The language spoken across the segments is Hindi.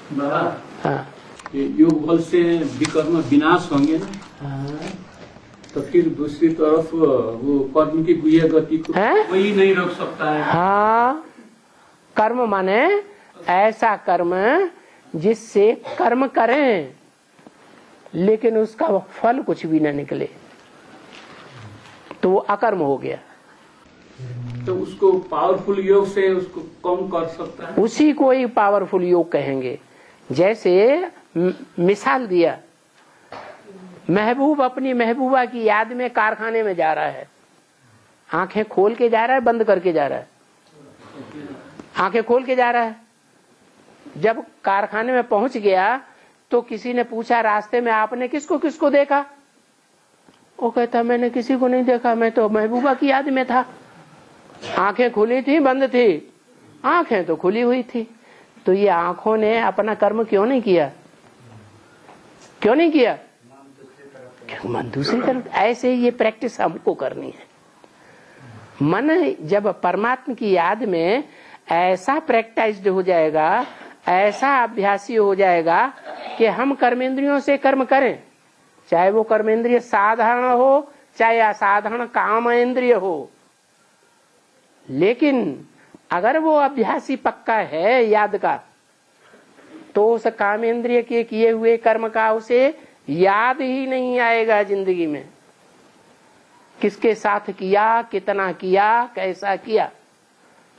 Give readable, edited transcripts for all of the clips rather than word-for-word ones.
बाबा, हाँ योग बल से विकर्म विनाश होंगे ना, हाँ तो फिर दूसरी तरफ वो कर्म की गुह्य गति को कोई नहीं रोक सकता है। हाँ, कर्म माने ऐसा कर्म जिससे कर्म करें लेकिन उसका फल कुछ भी ना निकले, तो वो अकर्म हो गया। तो उसको पावरफुल योग से उसको कम कर सकता है। उसी को ही पावरफुल योग कहेंगे। जैसे मिसाल दिया, महबूब अपनी महबूबा की याद में कारखाने में जा रहा है, आंखें खोल के जा रहा है बंद करके जा रहा है, आंखें खोल के जा रहा है। जब कारखाने में पहुंच गया तो किसी ने पूछा रास्ते में आपने किसको किसको देखा? वो कहता मैंने किसी को नहीं देखा, मैं तो महबूबा की याद में था। आंखें खुली थी बंद थी? आंखें तो खुली हुई थी। तो ये आंखों ने अपना कर्म क्यों नहीं किया? क्यों नहीं किया? मन दूसरी तरफ। ऐसे ये प्रैक्टिस हमको करनी है। मन जब परमात्मा की याद में ऐसा प्रैक्टिस्ड हो जाएगा, ऐसा अभ्यासी हो जाएगा कि हम कर्मेंद्रियों से कर्म करें, चाहे वो कर्मेंद्रिय साधारण हो चाहे असाधारण काम इंद्रिय हो, लेकिन अगर वो अभ्यासी पक्का है याद का, तो उस कामेंद्रिय के किए हुए कर्म का उसे याद ही नहीं आएगा जिंदगी में। किसके साथ किया, कितना किया, कैसा किया,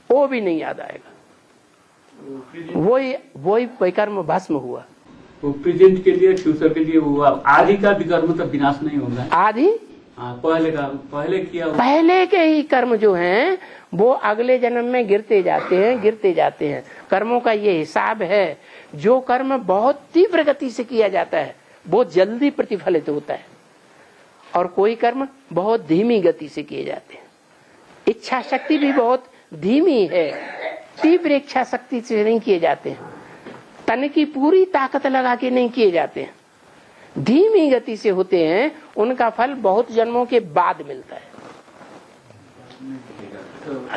वो भी नहीं याद आएगा। वही विकर्म भस्म हुआ। वो प्रेजेंट के लिए, फ्यूचर के लिए वो आदि का विकर्म तो विनाश नहीं होगा। आदि पहले किया पहले के ही कर्म जो हैं वो अगले जन्म में गिरते जाते हैं। कर्मों का ये हिसाब है। जो कर्म बहुत तीव्र गति से किया जाता है वो जल्दी प्रतिफलित होता है, और कोई कर्म बहुत धीमी गति से किए जाते हैं। इच्छा शक्ति भी बहुत धीमी है, तीव्र इच्छा शक्ति से नहीं किए जाते हैं, तन की पूरी ताकत लगा के नहीं किए जाते हैं, धीमी गति से होते हैं। उनका फल बहुत जन्मों के बाद मिलता है।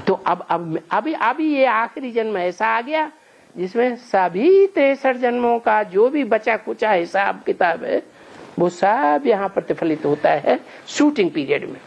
तो अभी ये आखिरी जन्म ऐसा आ गया जिसमें सभी 63 जन्मों का जो भी बचा कुचा हिसाब किताब है वो सब यहाँ प्रतिफलित होता है शूटिंग पीरियड में।